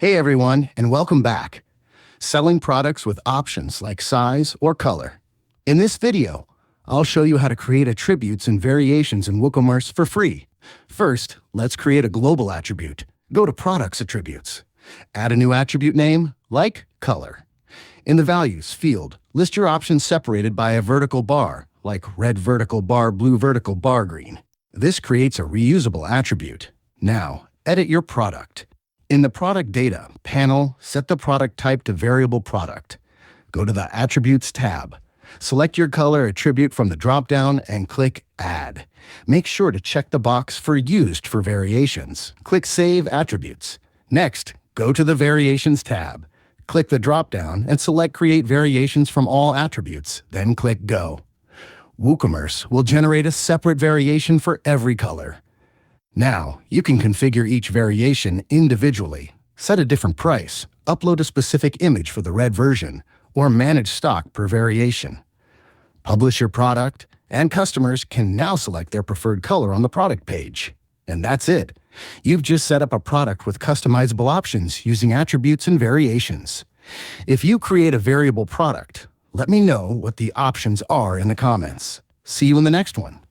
Hey everyone, and welcome back. Selling products with options like size or color. In this video, I'll show you how to create attributes and variations in WooCommerce for free. First, let's create a global attribute. Go to Products Attributes. Add a new attribute name, like color. In the Values field, list your options separated by a vertical bar, like red vertical bar, blue vertical bar, green. This creates a reusable attribute. Now, edit your product. In the Product Data panel, set the product type to Variable Product. Go to the Attributes tab. Select your color attribute from the drop-down and click Add. Make sure to check the box for Used for Variations. Click Save Attributes. Next, go to the Variations tab. Click the drop-down and select Create Variations from all attributes, then click Go. WooCommerce will generate a separate variation for every color. Now, you can configure each variation individually, set a different price, upload a specific image for the red version, or manage stock per variation. Publish your product, and customers can now select their preferred color on the product page. And that's it. You've just set up a product with customizable options using attributes and variations. If you create a variable product, let me know what the options are in the comments. See you in the next one.